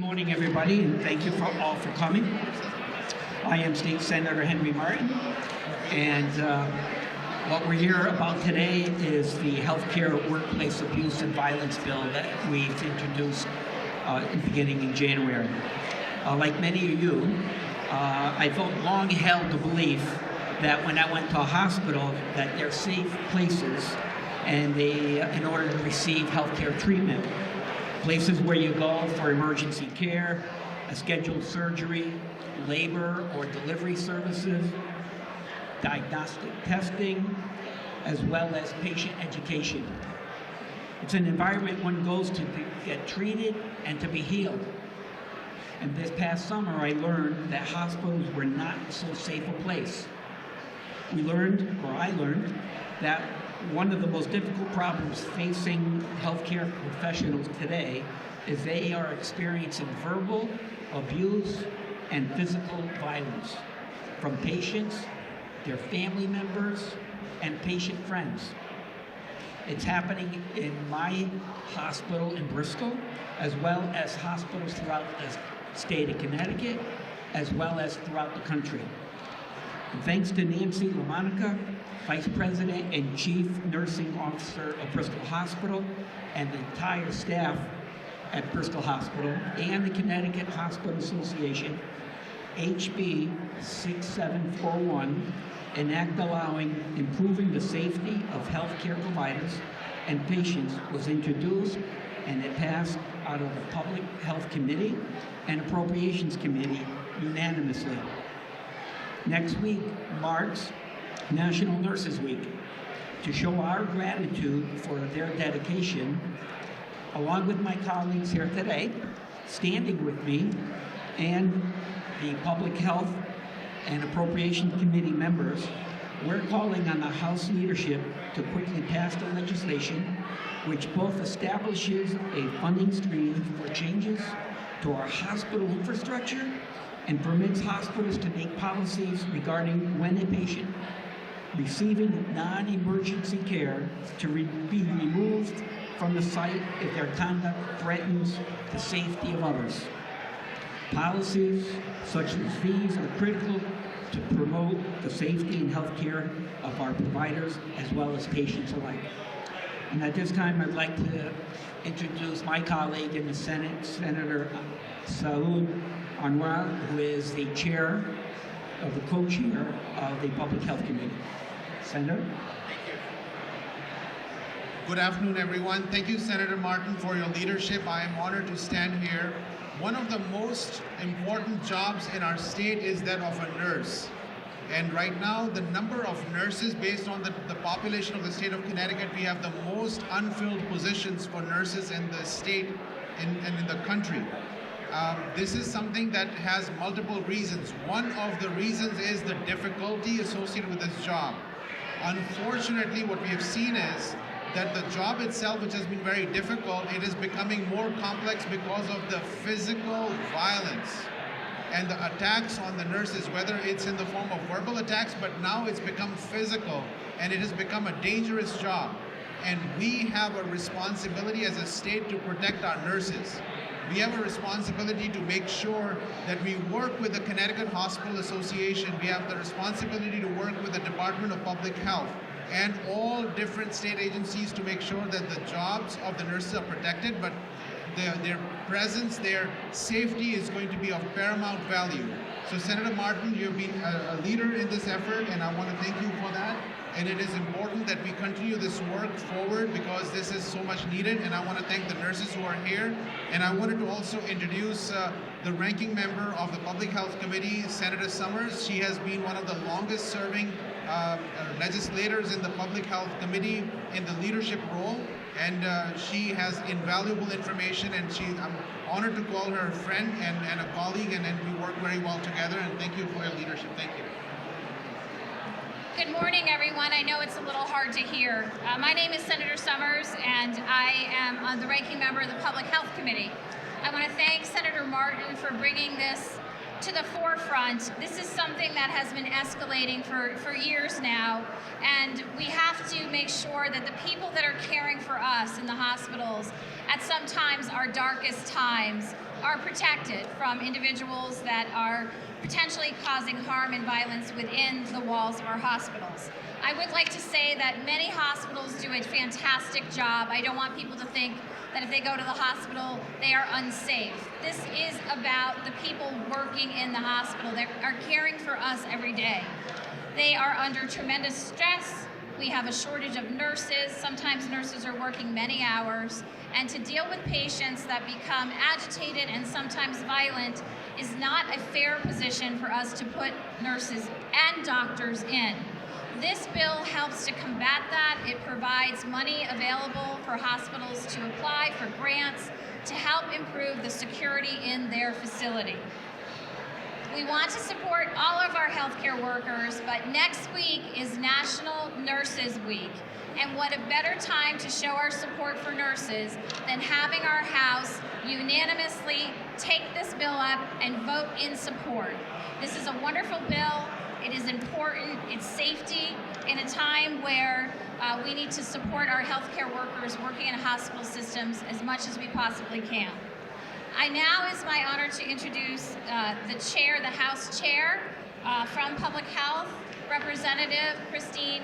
morning, everybody, and thank you all for coming. I am State Senator Henri Martin, and what we're here about today is the healthcare workplace abuse and violence bill that we've introduced beginning in January. Like many of you, I've long held the belief that when I went to a hospital, that they're safe places, and in order to receive healthcare treatment. Places where you go for emergency care, a scheduled surgery, labor or delivery services, diagnostic testing, as well as patient education. It's an environment one goes to get treated and to be healed. And this past summer, I learned that hospitals were not so safe a place. I learned, that one of the most difficult problems facing healthcare professionals today is they are experiencing verbal abuse and physical violence from patients, their family members, and patient friends. It's happening in my hospital in Bristol, as well as hospitals throughout the state of Connecticut, as well as throughout the country. And thanks to Nancy LaMonica, Vice President and Chief Nursing Officer of Bristol Hospital, and the entire staff at Bristol Hospital and the Connecticut Hospital Association, HB 6741, an act allowing improving the safety of healthcare providers and patients, was introduced, and it passed out of the Public Health Committee and Appropriations Committee unanimously. Next week marks National Nurses Week. To show our gratitude for their dedication, along with my colleagues here today, standing with me, and the Public Health and Appropriations Committee members, we're calling on the House leadership to quickly pass the legislation which both establishes a funding stream for changes to our hospital infrastructure and permits hospitals to make policies regarding when a patient receiving non-emergency care to be removed from the site if their conduct threatens the safety of others. Policies such as these are critical to promote the safety and health care of our providers as well as patients alike. And at this time, I'd like to introduce my colleague in the Senate, Senator Saud Anwar, who is the chair of the co-chair of the Public Health Committee. Senator? Thank you. Good afternoon, everyone. Thank you, Senator Martin, for your leadership. I am honored to stand here. One of the most important jobs in our state is that of a nurse. And right now, the number of nurses, based on the population of the state of Connecticut, we have the most unfilled positions for nurses in the state and in the country. This is something that has multiple reasons. One of the reasons is the difficulty associated with this job. Unfortunately, what we have seen is that the job itself, which has been very difficult, it is becoming more complex because of the physical violence and the attacks on the nurses, whether it's in the form of verbal attacks, but now it's become physical, and it has become a dangerous job. And we have a responsibility as a state to protect our nurses. We have a responsibility to make sure that we work with the Connecticut Hospital Association. We have the responsibility to work with the Department of Public Health and all different state agencies to make sure that the jobs of the nurses are protected, but their presence, their safety is going to be of paramount value. So Senator Martin, you've been a leader in this effort, and I want to thank you for that. And it is important that we continue this work forward because this is so much needed. And I want to thank the nurses who are here. And I wanted to also introduce the ranking member of the Public Health Committee, Senator Summers. She has been one of the longest serving legislators in the Public Health Committee in the leadership role. And she has invaluable information, and I'm honored to call her a friend and a colleague, and we work very well together. And thank you for your leadership. Thank you. Good morning, everyone. I know it's a little hard to hear. My name is Senator Summers, and I am the ranking member of the Public Health Committee. I want to thank Senator Martin for bringing this to the forefront. This is something that has been escalating for years now, and we have to make sure that the people that are caring for us in the hospitals at sometimes our darkest times are protected from individuals that are potentially causing harm and violence within the walls of our hospitals. I would like to say that many hospitals do a fantastic job. I don't want people to think that if they go to the hospital, they are unsafe. This is about the people working in the hospital that are caring for us every day. They are under tremendous stress. We have a shortage of nurses. Sometimes nurses are working many hours. And to deal with patients that become agitated and sometimes violent is not a fair position for us to put nurses and doctors in. This bill helps to combat that. It provides money available for hospitals to apply for grants to help improve the security in their facility. We want to support all of our healthcare workers, but next week is National Nurses Week. And what a better time to show our support for nurses than having our House unanimously take this bill up and vote in support. This is a wonderful bill. It is important. It's safety in a time where we need to support our healthcare workers working in hospital systems as much as we possibly can. Now is my honor to introduce the chair, the House Chair from Public Health, Representative Christine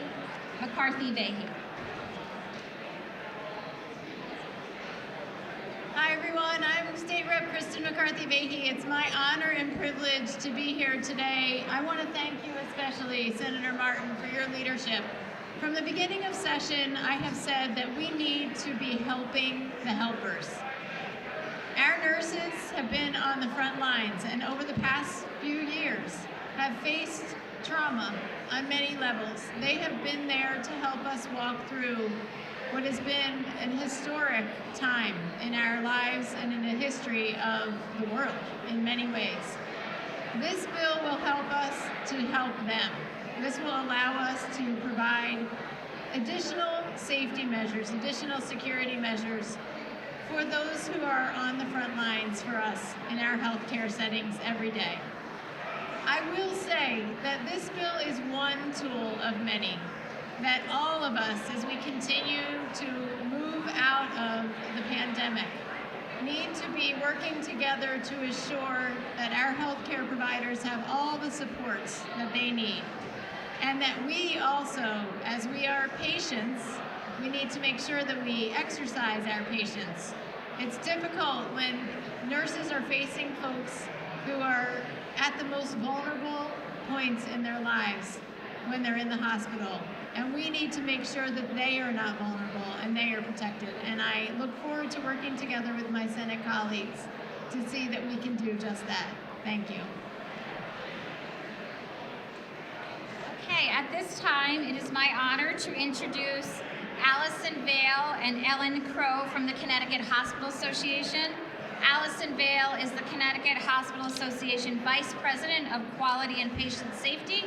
McCarthy-Vahey. Hi everyone, I'm State Rep Kristen McCarthy-Vahey. It's my honor and privilege to be here today. I want to thank you especially, Senator Martin, for your leadership. From the beginning of session, I have said that we need to be helping the helpers. Our nurses have been on the front lines and over the past few years have faced trauma on many levels. They have been there to help us walk through what has been an historic time in our lives and in the history of the world in many ways. This bill will help us to help them. This will allow us to provide additional safety measures, additional security measures for those who are on the front lines for us in our healthcare settings every day. I will say that this bill is one tool of many that all of us, as we continue to move out of the pandemic, need to be working together to assure that our healthcare providers have all the supports that they need. And that we also, as we are patients, we need to make sure that we exercise our patience. It's difficult when nurses are facing folks who are at the most vulnerable points in their lives when they're in the hospital. And we need to make sure that they are not vulnerable and they are protected. And I look forward to working together with my Senate colleagues to see that we can do just that. Thank you. Okay, at this time, it is my honor to introduce Allison Vale and Ellen Crow from the Connecticut Hospital Association. Allison Vale is the Connecticut Hospital Association Vice President of Quality and Patient Safety,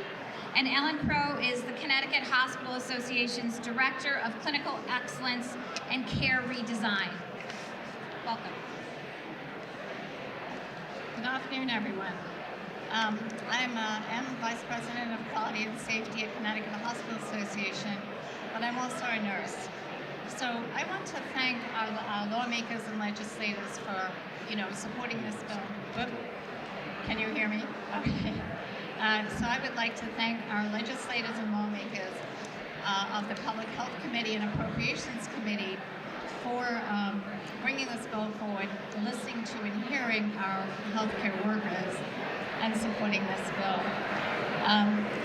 and Ellen Crow is the Connecticut Hospital Association's Director of Clinical Excellence and Care Redesign. Welcome. Good afternoon, everyone. I'm Vice President of Quality and Safety at Connecticut Hospital Association, but I'm also a nurse. So I want to thank our lawmakers and legislators for, supporting this bill. Whoop. Can you hear me? Okay. So I would like to thank our legislators and lawmakers of the Public Health Committee and Appropriations Committee for bringing this bill forward, listening to and hearing our healthcare workers, and supporting this bill.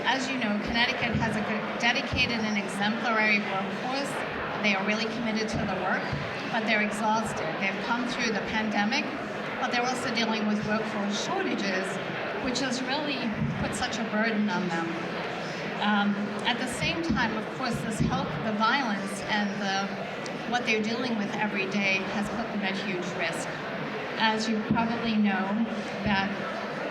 As you know, Connecticut has a dedicated and exemplary workforce. They are really committed to the work, but they're exhausted. They've come through the pandemic, but they're also dealing with workforce shortages, which has really put such a burden on them. At the same time, of course, the violence and what they're dealing with every day has put them at huge risk. As you probably know, that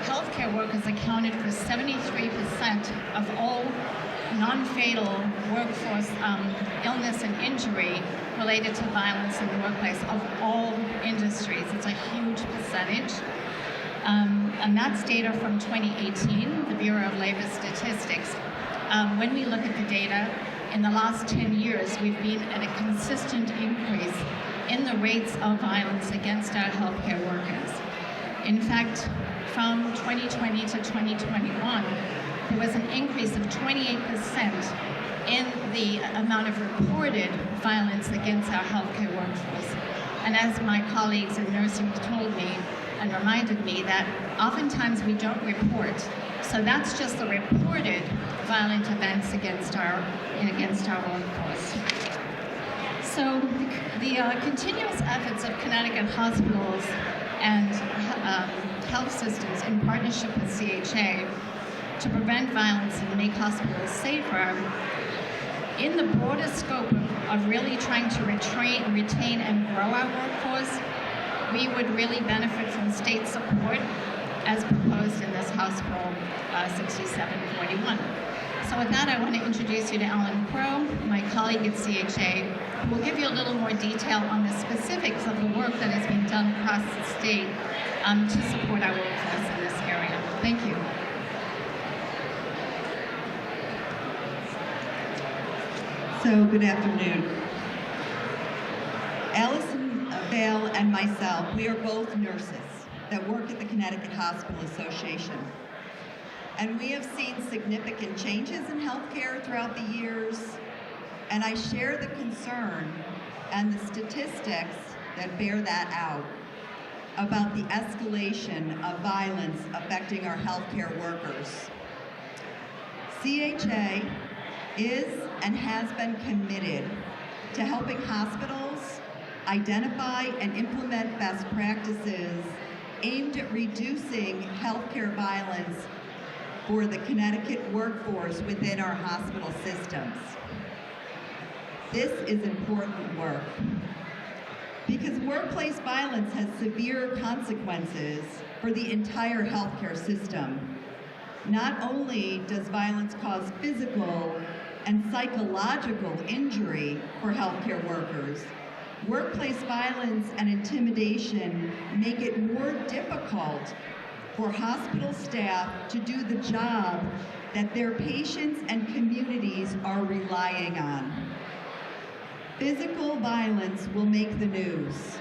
healthcare workers accounted for 73% of all non-fatal workforce illness and injury related to violence in the workplace of all industries. It's a huge percentage. And that's data from 2018, the Bureau of Labor Statistics. When we look at the data, in the last 10 years, we've been at a consistent increase in the rates of violence against our healthcare workers. In fact, from 2020 to 2021, there was an increase of 28% in the amount of reported violence against our healthcare workforce. And as my colleagues in nursing have told me and reminded me that oftentimes we don't report. So that's just the reported violent events against our workforce. So the continuous efforts of Connecticut hospitals and health systems in partnership with CHA to prevent violence and make hospitals safer, in the broader scope of really trying to retain and grow our workforce, we would really benefit from state support as proposed in this House Bill 6741. So with that, I want to introduce you to Alan Crow, my colleague at CHA, who will give you a little more detail on the specifics of the work that is being done across the state to support our workforce in this area. Thank you. So, good afternoon. Allison Bale and myself, we are both nurses that work at the Connecticut Hospital Association. And we have seen significant changes in healthcare throughout the years, and I share the concern and the statistics that bear that out about the escalation of violence affecting our healthcare workers. CHA is and has been committed to helping hospitals identify and implement best practices aimed at reducing healthcare violence for the Connecticut workforce within our hospital systems. This is important work because workplace violence has severe consequences for the entire healthcare system. Not only does violence cause physical and psychological injury for healthcare workers, workplace violence and intimidation make it more difficult for hospital staff to do the job that their patients and communities are relying on. Physical violence will make the news,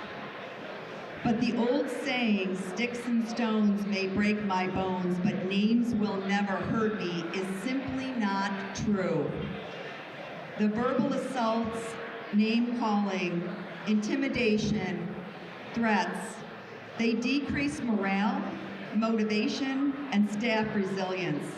but the old saying, "Sticks and stones may break my bones, but names will never hurt me," is simply not true. The verbal assaults, name-calling, intimidation, threats, they decrease morale, motivation, and staff resilience.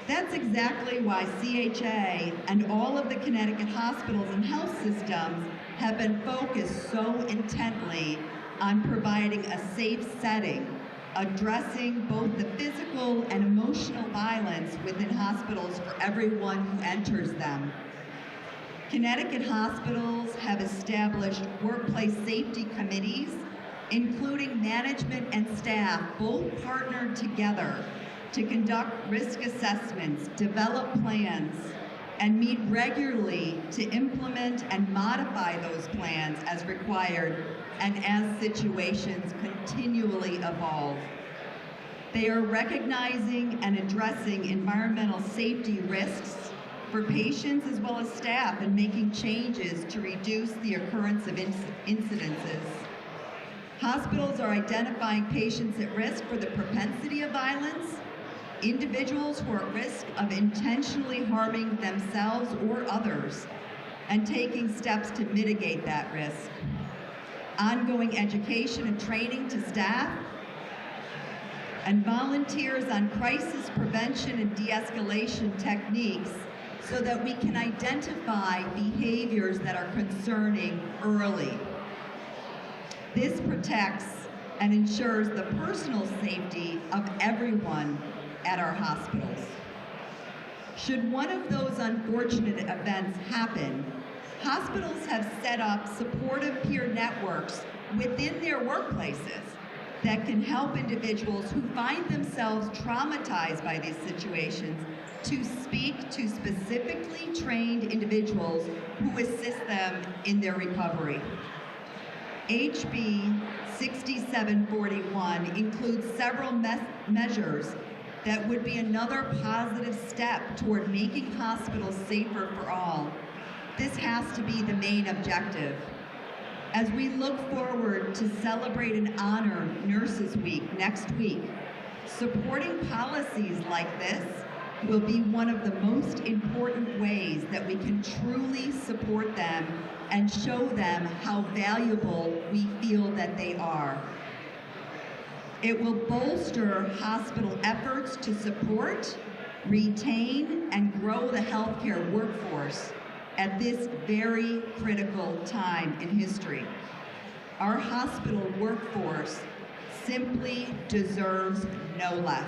That's exactly why CHA and all of the Connecticut hospitals and health systems have been focused so intently on providing a safe setting, addressing both the physical and emotional violence within hospitals for everyone who enters them. Connecticut hospitals have established workplace safety committees, including management and staff, both partnered together to conduct risk assessments, develop plans, and meet regularly to implement and modify those plans as required and as situations continually evolve. They are recognizing and addressing environmental safety risks for patients as well as staff and making changes to reduce the occurrence of incidences. Hospitals are identifying patients at risk for the propensity of violence, individuals who are at risk of intentionally harming themselves or others, and taking steps to mitigate that risk. Ongoing education and training to staff, and volunteers on crisis prevention and de-escalation techniques so that we can identify behaviors that are concerning early. This protects and ensures the personal safety of everyone at our hospitals. Should one of those unfortunate events happen, hospitals have set up supportive peer networks within their workplaces that can help individuals who find themselves traumatized by these situations to speak to specifically trained individuals who assist them in their recovery. HB 6741 includes several measures that would be another positive step toward making hospitals safer for all. This has to be the main objective. As we look forward to celebrate and honor Nurses Week next week, supporting policies like this will be one of the most important ways that we can truly support them and show them how valuable we feel that they are. It will bolster hospital efforts to support, retain, and grow the healthcare workforce at this very critical time in history. Our hospital workforce simply deserves no less.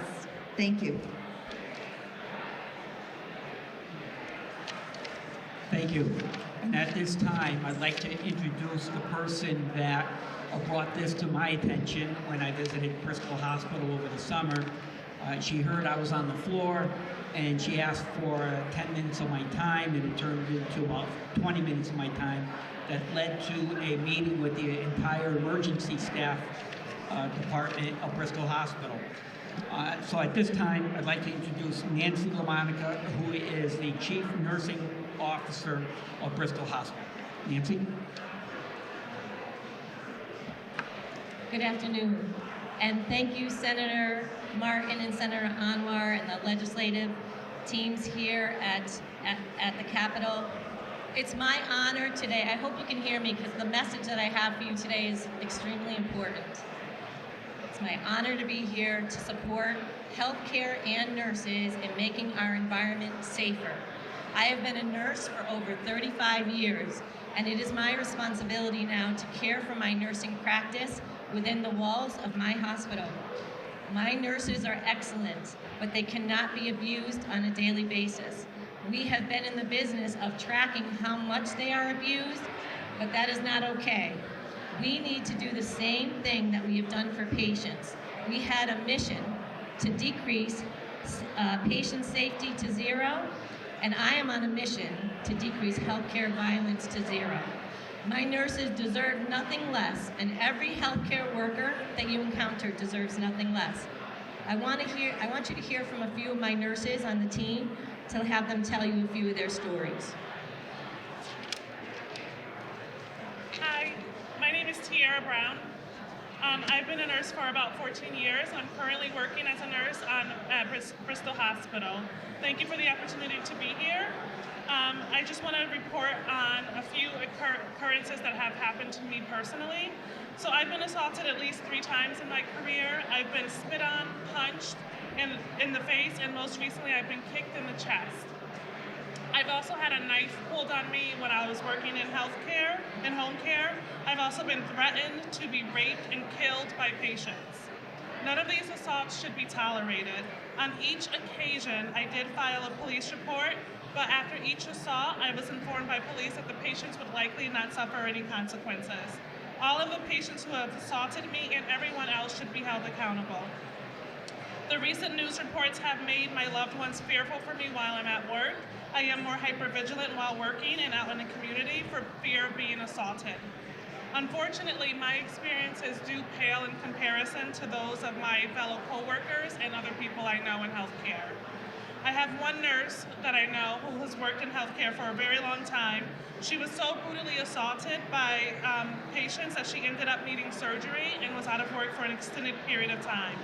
Thank you. Thank you. And at this time, I'd like to introduce the person that brought this to my attention when I visited Bristol Hospital over the summer. She heard I was on the floor, and she asked for 10 minutes of my time, and it turned into about 20 minutes of my time. That led to a meeting with the entire emergency staff department of Bristol Hospital. So at this time, I'd like to introduce Nancy LaMonica, who is the Chief Nursing Officer of Bristol Hospital. Nancy? Good afternoon, and thank you, Senator Martin and Senator Anwar and the legislative teams here at the Capitol. It's my honor today, I hope you can hear me because the message that I have for you today is extremely important. It's my honor to be here to support healthcare and nurses in making our environment safer. I have been a nurse for over 35 years, and it is my responsibility now to care for my nursing practice within the walls of my hospital. My nurses are excellent, but they cannot be abused on a daily basis. We have been in the business of tracking how much they are abused, but that is not okay. We need to do the same thing that we have done for patients. We had a mission to decrease patient safety to zero, and I am on a mission to decrease healthcare violence to zero. My nurses deserve nothing less, and every healthcare worker that you encounter deserves nothing less. I want you to hear from a few of my nurses on the team to have them tell you a few of their stories. Hi, my name is Tiara Brown. I've been a nurse for about 14 years. I'm currently working as a nurse at Bristol Hospital. Thank you for the opportunity to be here. I just want to report on a few occurrences that have happened to me personally. So I've been assaulted at least 3 times in my career. I've been spit on, punched in the face, and most recently I've been kicked in the chest. I've also had a knife pulled on me when I was working in healthcare, in home care. I've also been threatened to be raped and killed by patients. None of these assaults should be tolerated. On each occasion, I did file a police report, but after each assault, I was informed by police that the patients would likely not suffer any consequences. All of the patients who have assaulted me and everyone else should be held accountable. The recent news reports have made my loved ones fearful for me while I'm at work. I am more hypervigilant while working and out in the community for fear of being assaulted. Unfortunately, my experiences do pale in comparison to those of my fellow coworkers and other people I know in healthcare. I have one nurse that I know who has worked in healthcare for a very long time. She was so brutally assaulted by patients that she ended up needing surgery and was out of work for an extended period of time.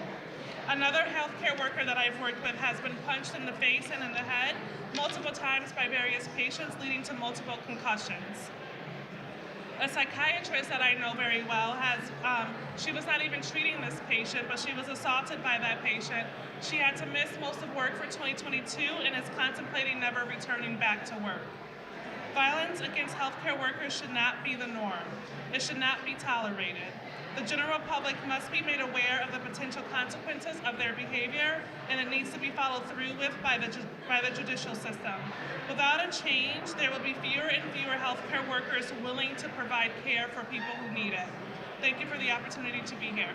Another healthcare worker that I've worked with has been punched in the face and in the head multiple times by various patients, leading to multiple concussions. A psychiatrist that I know very well she was not even treating this patient, but she was assaulted by that patient. She had to miss most of work for 2022 and is contemplating never returning back to work. Violence against healthcare workers should not be the norm. It should not be tolerated. The general public must be made aware of the potential consequences of their behavior, and it needs to be followed through with by the judicial system. Without a change, there will be fewer and fewer healthcare workers willing to provide care for people who need it. Thank you for the opportunity to be here.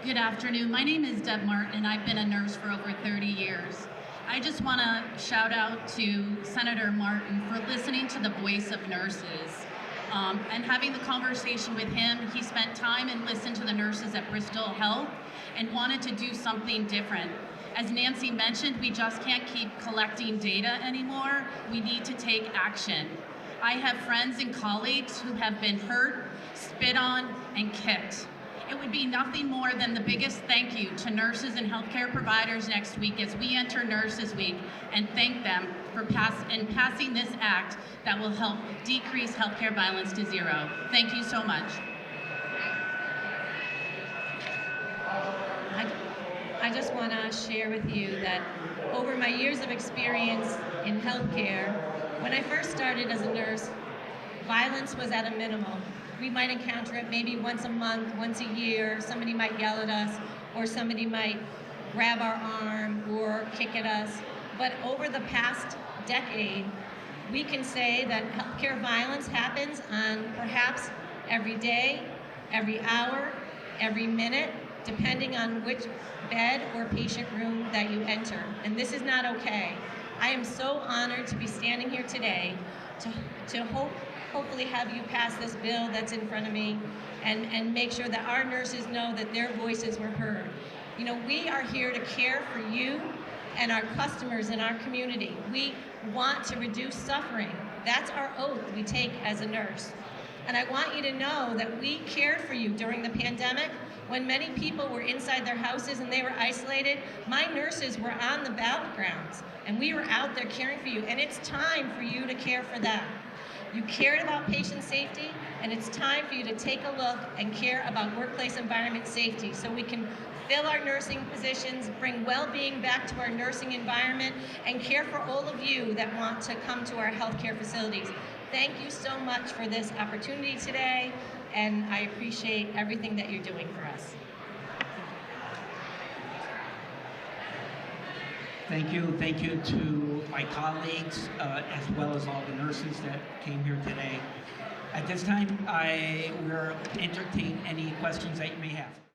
Good afternoon. My name is Deb Martin, and I've been a nurse for over 30 years. I just want to shout out to Senator Martin for listening to the voice of nurses and having the conversation with him. He spent time and listened to the nurses at Bristol Health and wanted to do something different. As Nancy mentioned, we just can't keep collecting data anymore. We need to take action. I have friends and colleagues who have been hurt, spit on, and kicked. It would be nothing more than the biggest thank you to nurses and healthcare providers next week as we enter Nurses Week and thank them for passing this act that will help decrease healthcare violence to zero. Thank you so much. I just want to share with you that over my years of experience in healthcare, when I first started as a nurse, violence was at a minimum. We might encounter it maybe once a month, once a year. Somebody might yell at us, or somebody might grab our arm or kick at us. But over the past decade, we can say that healthcare violence happens on perhaps every day, every hour, every minute, depending on which bed or patient room that you enter. And this is not okay. I am so honored to be standing here today to hopefully have you pass this bill that's in front of me and make sure that our nurses know that their voices were heard. You know, we are here to care for you and our customers in our community. We want to reduce suffering. That's our oath we take as a nurse. And I want you to know that we cared for you during the pandemic. When many people were inside their houses and they were isolated, my nurses were on the battlegrounds and we were out there caring for you. And it's time for you to care for them. You cared about patient safety, and it's time for you to take a look and care about workplace environment safety so we can fill our nursing positions, bring well-being back to our nursing environment, and care for all of you that want to come to our healthcare facilities. Thank you so much for this opportunity today, and I appreciate everything that you're doing for us. Thank you. Thank you to my colleagues, as well as all the nurses that came here today. At this time, we're to entertain any questions that you may have.